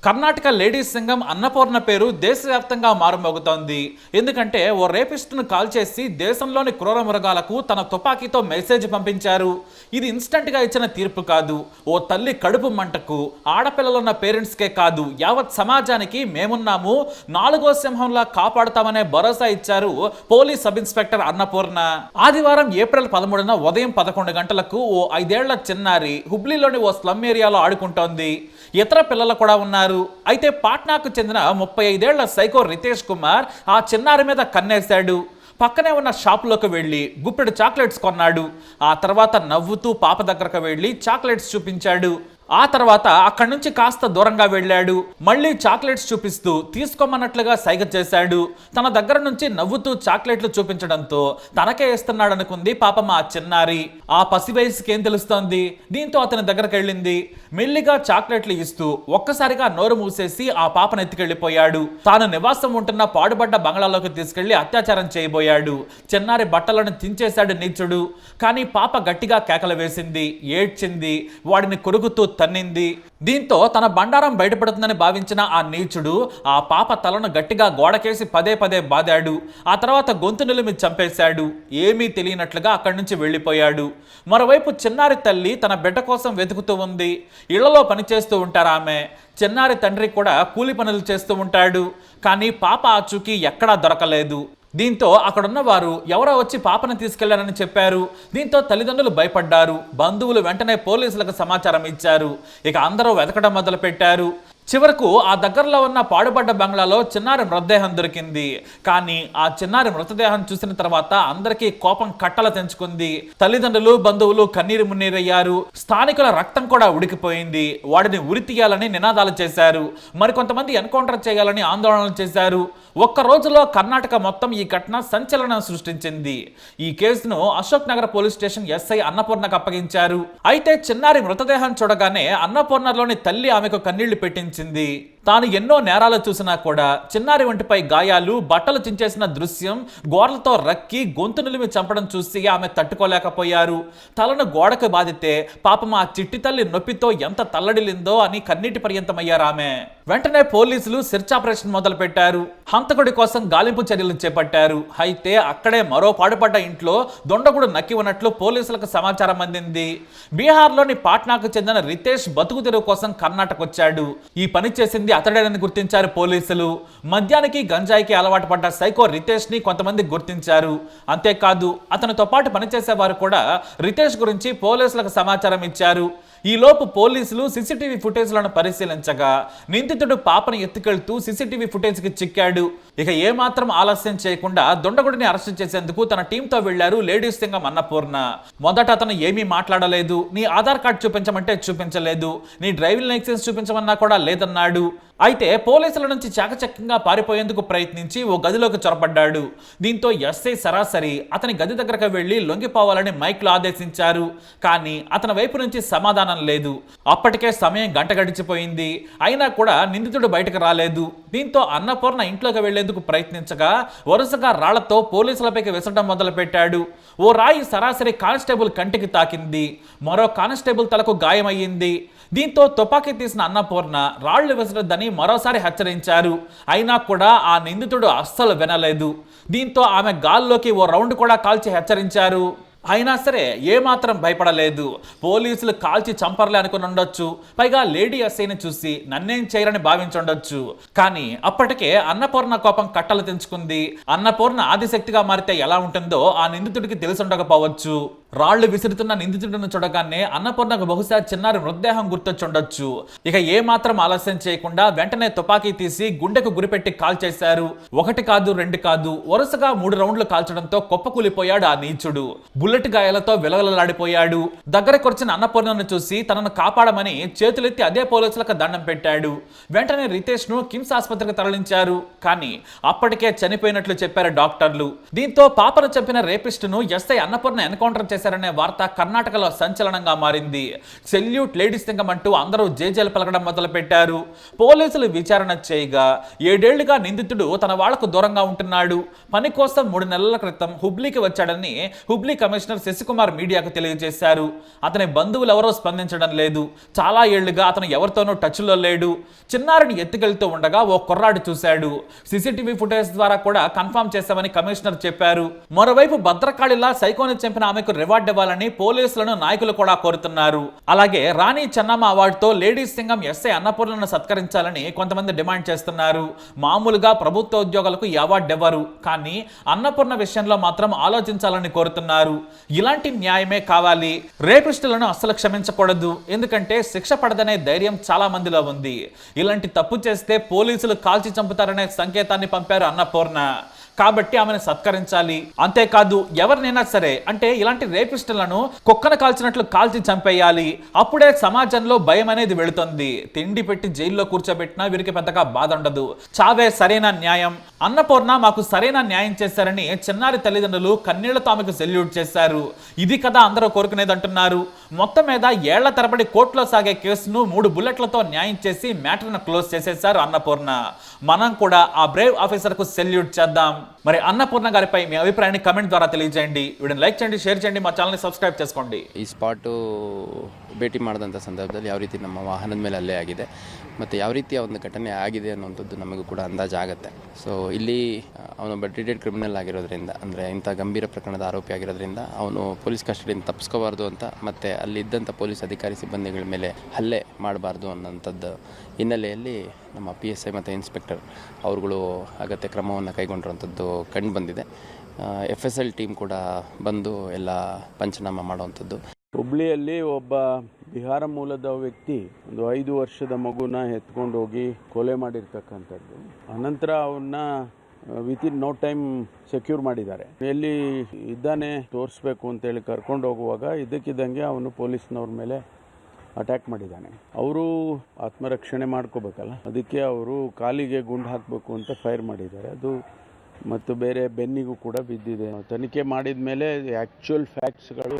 Karnataka ladies సంఘం అన్నపూర్ణ పేరు దేశవ్యాప్తంగా మారుమోగుతోంది. ఎందుకంటే ఓ రేపిస్టును కాల్ చేసి దేశంలోని క్రూర మృగాలకు తన తుపాకీతో మెసేజ్ పంపించారు. ఇది ఇన్స్టంట్గా ఇచ్చిన తీర్పు కాదు. ఓ తల్లి కడుపు మంటకు ఆడపిల్లలున్న పేరెంట్స్కే కాదు, యావత్ సమాజానికి మేమున్నాము, నాలుగో సింహంలా కాపాడుతామనే భరోసా ఇచ్చారు పోలీస్ సబ్ ఇన్స్పెక్టర్ అన్నపూర్ణ. ఆదివారం ఏప్రిల్ 13న ఉదయం 11 గంటలకు ఓ 5 ఏళ్ల చిన్నారి హుబ్లీలోని ఓ స్లమ్ ఏరియాలో ఆడుకుంటోంది. ఇతర పిల్లలు కూడా ఉన్నారు. అయితే పాట్నాకు చెందిన 35 ఏళ్ల సైకో రితేష్ కుమార్ ఆ చిన్నారి మీద కన్నేశాడు. పక్కనే ఉన్న షాపులోకి వెళ్ళి గుప్పెడు చాక్లెట్స్ కొన్నాడు. ఆ తర్వాత నవ్వుతూ పాప దగ్గరకు వెళ్ళి చాక్లెట్స్ చూపించాడు. ఆ తర్వాత అక్కడి నుంచి కాస్త దూరంగా వెళ్ళాడు. మళ్ళీ చాక్లెట్స్ చూపిస్తూ తీసుకోమన్నట్లుగా సైగ చేశాడు. తన దగ్గర నుంచి నవ్వుతూ చాక్లెట్లు చూపించడంతో తనకే ఇస్తున్నాడు అనుకుంది పాపం ఆ చిన్నారి. ఆ పసి వయసుకి ఏం తెలుస్తోంది? దీంతో అతని దగ్గరకు వెళ్ళింది. మెల్లిగా చాక్లెట్లు ఇస్తూ ఒక్కసారిగా నోరు మూసేసి ఆ పాపను ఎత్తుకెళ్లిపోయాడు. తాను నివాసం ఉంటున్న పాడుబడ్డ బంగ్లాలోకి తీసుకెళ్లి అత్యాచారం చేయబోయాడు. చిన్నారి బట్టలను చించేశాడు నీచుడు. కానీ పాప గట్టిగా కేకలు వేసింది, ఏడ్చింది, వాడిని కొరుకుతూ తన్నింది. దీంతో తన బండారం బయటపడుతుందని భావించిన ఆ నీచుడు ఆ పాప తలను గట్టిగా గోడకేసి పదే పదే బాదాడు. ఆ తర్వాత గొంతు నిలిమి చంపేశాడు. ఏమీ తెలియనట్లుగా అక్కడి నుంచి వెళ్ళిపోయాడు. మరోవైపు చిన్నారి తల్లి తన బిడ్డ కోసం వెతుకుతూ ఉంది. ఇళ్లలో పనిచేస్తూ ఉంటారు ఆమె. చిన్నారి తండ్రి కూడా కూలి పనులు చేస్తూ ఉంటాడు. కానీ పాప ఆచూకీ ఎక్కడా దొరకలేదు. దీంతో అక్కడున్న వారు ఎవరో వచ్చి పాపను తీసుకెళ్లారని చెప్పారు. దీంతో తల్లిదండ్రులు భయపడ్డారు. బంధువులు వెంటనే పోలీసులకు సమాచారం ఇచ్చారు. ఇక అందరూ వెతకడం మొదలు పెట్టారు. చివరకు ఆ దగ్గరలో ఉన్న పాడుబడ్డ బంగ్లాలో చిన్నారి మృతదేహం దొరికింది. కానీ ఆ చిన్నారి మృతదేహం చూసిన తర్వాత అందరికీ కోపం కట్టలు తెంచుకుంది. తల్లిదండ్రులు బంధువులు కన్నీరు మున్నీరయ్యారు. స్థానికుల రక్తం కూడా ఉడికిపోయింది. వాడిని ఉరి తీయాలని నినాదాలు చేశారు. మరికొంతమంది ఎన్కౌంటర్ చేయాలని ఆందోళనలు చేశారు. ఒక్క రోజులో కర్ణాటక మొత్తం ఈ ఘటన సంచలనం సృష్టించింది. ఈ కేసును Ashok Nagar police station SI అన్నపూర్ణకు అప్పగించారు. అయితే చిన్నారి మృతదేహం చూడగానే అన్నపూర్ణలోని తల్లి ఆమెకు కన్నీళ్లు పెట్టించింది. తాను ఎన్నో నేరాలు చూసినా కూడా చిన్నారి ఒంటిపై గాయాలు, బట్టలు చించేసిన దృశ్యం, గోర్లతో రక్కి గొంతు నిలిమి చంపడం చూసి ఆమె తట్టుకోలేకపోయారు. తలను గోడకు బాధితే పాపం ఆ చిట్టి తల్లి నొప్పితో ఎంత తల్లడిల్లిందో అని కన్నీటి పర్యంతమయ్యారు ఆమె. వెంటనే పోలీసులు సెర్చ్ ఆపరేషన్ మొదలు పెట్టారు. హంతకుడి కోసం గాలింపు చర్యలు చేపట్టారు. అయితే అక్కడే మరో పాడుపడ్డ ఇంట్లో దొండగుడు నక్కి ఉన్నట్లు పోలీసులకు సమాచారం అందింది. బీహార్లోని పాట్నాకు చెందిన రితేష్ బతుకు తెరువు కోసం కర్ణాటక వచ్చాడు. ఈ పని చేసింది అతడేనని గుర్తించారు పోలీసులు. మద్యానికి గంజాయికి అలవాటు పడ్డ సైకో రితేష్ ని కొంతమంది గుర్తించారు. అంతేకాదు అతనితో పాటు పనిచేసేవారు కూడా రితేష్ గురించి పోలీసులకు సమాచారం ఇచ్చారు. ఈలోపు పోలీసులు సీసీటీవీ ఫుటేజ్లను పరిశీలించగా నిందితుడు పాపను ఎత్తుకెళ్తూ సీసీటీవీ ఫుటేజ్కి చిక్కాడు. ఇక ఏమాత్రం ఆలస్యం చేయకుండా దొండగుడిని అరెస్ట్ చేసేందుకు తన టీంతో వెళ్లారు లేడీస్ సంఘం అన్నపూర్ణ. మొదట అతను ఏమీ మాట్లాడలేదు. నీ ఆధార్ కార్డు చూపించమంటే చూపించలేదు. నీ డ్రైవింగ్ లైసెన్స్ చూపించమన్నా కూడా లేదన్నాడు. అయితే పోలీసుల నుంచి చాకచక్యంగా పారిపోయేందుకు ప్రయత్నించి ఓ గదిలోకి చొరబడ్డాడు. దీంతో ఎస్ఐ సరాసరి అతని గది దగ్గరకు వెళ్లి లొంగిపోవాలని మైక్లో ఆదేశించారు. కానీ అతని వైపు నుంచి సమాధానం లేదు. అప్పటికే సమయం గంట గడిచిపోయింది. అయినా కూడా నిందితుడు బయటకు రాలేదు. దీంతో అన్నపూర్ణ ఇంట్లోకి వెళ్లేందుకు ప్రయత్నించగా వరుసగా రాళ్లతో పోలీసులపైకి విసరడం మొదలు పెట్టాడు. ఓ రాయి సరాసరి కానిస్టేబుల్ కంటికి తాకింది. మరో కానిస్టేబుల్ తలకు గాయమయ్యింది. దీంతో తుపాకీ తీసిన అన్నపూర్ణ రాళ్లు విసరద్దని మరోసారి హెచ్చరించారు. అయినా కూడా ఆ నిందితుడు అస్సలు వినలేదు. దీంతో ఆమె గాల్లోకి ఓ రౌండ్ కూడా కాల్చి హెచ్చరించారు. అయినా సరే ఏమాత్రం భయపడలేదు. పోలీసులు కాల్చి చంపర్లే అనుకుని ఉండొచ్చు. పైగా లేడీ ఎస్ఐని చూసి నన్నేం చేయరని భావించుండొచ్చు. కానీ అప్పటికే అన్నపూర్ణ కోపం కట్టలు తెంచుకుంది. అన్నపూర్ణ ఆదిశక్తిగా మారితే ఎలా ఉంటుందో ఆ నిందితుడికి తెలిసి ఉండకపోవచ్చు. రాళ్లు విసురుతున్న నిందితుడిని చూడగానే అన్నపూర్ణకు బహుశా చిన్నారి మృతదేహం గుర్తొచ్చుండొచ్చు. ఇక ఏమాత్రం ఆలస్యం చేయకుండా వెంటనే తుపాకీ తీసి గుండెకు గురిపెట్టి కాల్ చేశారు. 1 కాదు 2 కాదు, వరుసగా 3 రౌండ్లు కాల్చడంతో కుప్పకూలిపోయాడు ఆ నీచుడు. బుల్లెట్ గాయాలతో విలవలలాడిపోయాడు. దగ్గరకు వచ్చిన అన్నపూర్ణను చూసి తనను కాపాడమని చేతులెత్తి అదే పోలీసులకు దండం పెట్టాడు. వెంటనే రితేష్ ను కిమ్స్ ఆసుపత్రికి తరలించారు. కానీ అప్పటికే చనిపోయినట్లు చెప్పారు డాక్టర్లు. దీంతో పాపను చంపిన రేపిస్టును ఎస్ఐ అన్నపూర్ణ ఎన్కౌంటర్ చేశారనే వార్త కర్ణాటకలో సంచలనంగా మారింది. సెల్యూట్ లేడీస్ సింగం అంటూ అందరూ జేజేలు పలకడం మొదలుపెట్టారు. పోలీసులు విచారణ చేయగా 7 ఏళ్లుగా నిందితుడు తన వాళ్లకు దూరంగా ఉంటున్నాడు. పని కోసం 3 నెలల క్రితం హుబ్లీకి వచ్చాడని హుబ్లీ కమిషనర్ శశికుమార్ మీడియాకు తెలియజేశారు. అతని బంధువులు ఎవరో స్పందించడం లేదు. చాలా ఏళ్లుగా అతను ఎవరితోనూ టచ్లో లేడు. చిన్నారిని ఎత్తుకెళ్తూ ఉండగా ఓ కుర్రాడు చూశాడు. సీసీటీవీ ఫుటేజ్ ద్వారా కూడా కన్ఫర్మ్ చేశామని కమిషనర్ చెప్పారు. మరోవైపు భద్రకాళిలా సైకోని చంపిన ఆమెకు రివార్డు ఇవ్వాలని పోలీసులను నాయకులు కూడా కోరుతున్నారు. అలాగే రాణి చెన్నమ్మ అవార్డుతో లేడీస్ సింగం ఎస్ఐ అన్నపూర్ణను సత్కరించాలని కొంతమంది డిమాండ్ చేస్తున్నారు. మామూలుగా ప్రభుత్వ ఉద్యోగులకు ఈ అవార్డు ఇవ్వరు, కానీ అన్నపూర్ణ విషయంలో మాత్రం ఆలోచించాలని కోరుతున్నారు. ఇలాంటి న్యాయమే కావాలి. రేపిస్టులను అస్సలు క్షమించకూడదు. ఎందుకంటే శిక్ష పడదనే ధైర్యం చాలా మందిలో ఉంది. ఇలాంటి తప్పు చేస్తే పోలీసులు కాల్చి చంపుతారనే సంకేతాన్ని పంపారు అన్నపూర్ణ. కాబట్టి ఆమెను సత్కరించాలి. అంతేకాదు ఎవరినైనా సరే, అంటే ఇలాంటి రేపిస్టులను కుక్కను కాల్చినట్లు కాల్చి చంపేయాలి. అప్పుడే సమాజంలో భయం అనేది వెళుతుంది. తిండి పెట్టి జైల్లో కూర్చోబెట్టినా వీరికి పెద్దగా బాధ ఉండదు. చావే సరైన న్యాయం. అన్నపూర్ణ మాకు సరైన న్యాయం చేశారని చిన్నారి తల్లిదండ్రులు కన్నీళ్లతో ఆమెకు సెల్యూట్ చేశారు. ఇది కదా అందరూ కోరుకునేది అంటున్నారు. మొత్తం మీద ఏళ్ల తరబడి కోర్టులో సాగే కేసును 3 బుల్లెట్లతో న్యాయం చేసి మ్యాటర్ను క్లోజ్ చేసేశారు అన్నపూర్ణ. మనం కూడా ఆ బ్రేవ్ ఆఫీసర్ కు సెల్యూట్ చేద్దాం. మరి అన్నపూర్ణ గారిపై మీ అభిప్రాయాన్ని కమెంట్ ద్వారా తెలియజేయండి. వీడియోని లైక్ చేయండి, షేర్ చేయండి, మా ಚಾನಲ್ని ಸಬ್ಸ್ಕ್ರೈಬ್ చేసుకోండి. ಈ ಸ್ಪಾಟು ಭೇಟಿ ಮಾಡಿದಂಥ ಸಂದರ್ಭದಲ್ಲಿ ಯಾವ ರೀತಿ ನಮ್ಮ ವಾಹನದ ಮೇಲೆ ಹಲ್ಲೆ ಆಗಿದೆ ಮತ್ತು ಯಾವ ರೀತಿಯ ಒಂದು ಘಟನೆ ಆಗಿದೆ ಅನ್ನುವಂಥದ್ದು ನಮಗೂ ಕೂಡ ಅಂದಾಜಾಗುತ್ತೆ. ಸೊ ಇಲ್ಲಿ ಅವನೊಬ್ಬ ಡಿಟೆಡ್ ಕ್ರಿಮಿನಲ್ ಆಗಿರೋದ್ರಿಂದ, ಅಂದರೆ ಇಂಥ ಗಂಭೀರ ಪ್ರಕರಣದ ಆರೋಪಿ ಆಗಿರೋದ್ರಿಂದ ಅವನು ಪೊಲೀಸ್ ಕಸ್ಟಡಿಯಿಂದ ತಪ್ಪಿಸ್ಕೋಬಾರ್ದು ಅಂತ, ಮತ್ತು ಅಲ್ಲಿದ್ದಂಥ ಪೊಲೀಸ್ ಅಧಿಕಾರಿ ಸಿಬ್ಬಂದಿಗಳ ಮೇಲೆ ಹಲ್ಲೆ ಮಾಡಬಾರ್ದು ಅನ್ನೋಂಥದ್ದು ಹಿನ್ನೆಲೆಯಲ್ಲಿ ನಮ್ಮ PSI ಮತ್ತು ಇನ್ಸ್ಪೆಕ್ಟರ್ ಅವರುಗಳು ಅಗತ್ಯ ಕ್ರಮವನ್ನು ಕೈಗೊಂಡಿರುವಂಥದ್ದು ಕಂಡು ಬಂದಿದೆ. FSL ಟೀಮ್ ಕೂಡ ಬಂದು ಎಲ್ಲ ಪಂಚನಾಮ ಮಾಡುವಂಥದ್ದು. ಹುಬ್ಳಿಯಲ್ಲಿ ಒಬ್ಬ ಬಿಹಾರ ಮೂಲದ ವ್ಯಕ್ತಿ ಒಂದು 5 ವರ್ಷದ ಮಗುನ ಎತ್ಕೊಂಡು ಹೋಗಿ ಕೊಲೆ ಮಾಡಿರ್ತಕ್ಕಂಥದ್ದು. ಅನಂತರ ಅವನ್ನ ವಿತಿನ್ ನೋ ಟೈಮ್ ಸೆಕ್ಯೂರ್ ಮಾಡಿದ್ದಾರೆ. ಎಲ್ಲಿ ಇದ್ದಾನೆ ತೋರಿಸ್ಬೇಕು ಅಂತೇಳಿ ಕರ್ಕೊಂಡು ಹೋಗುವಾಗ ಇದಕ್ಕಿದ್ದಂಗೆ ಅವನು ಪೊಲೀಸ್ನವ್ರ ಮೇಲೆ ಅಟ್ಯಾಕ್ ಮಾಡಿದ್ದಾನೆ. ಅವರು ಆತ್ಮರಕ್ಷಣೆ ಮಾಡ್ಕೋಬೇಕಲ್ಲ, ಅದಕ್ಕೆ ಅವರು ಕಾಲಿಗೆ ಗುಂಡು ಹಾಕಬೇಕು ಅಂತ ಫೈರ್ ಮಾಡಿದ್ದಾರೆ. ಅದು ಮತ್ತು ಬೇರೆ ಬೆನ್ನಿಗೂ ಕೂಡ ಬಿದ್ದಿದೆ. ತನಿಖೆ ಮಾಡಿದ ಮೇಲೆ ಆ್ಯಕ್ಚುಯಲ್ ಫ್ಯಾಕ್ಟ್ಸ್ಗಳು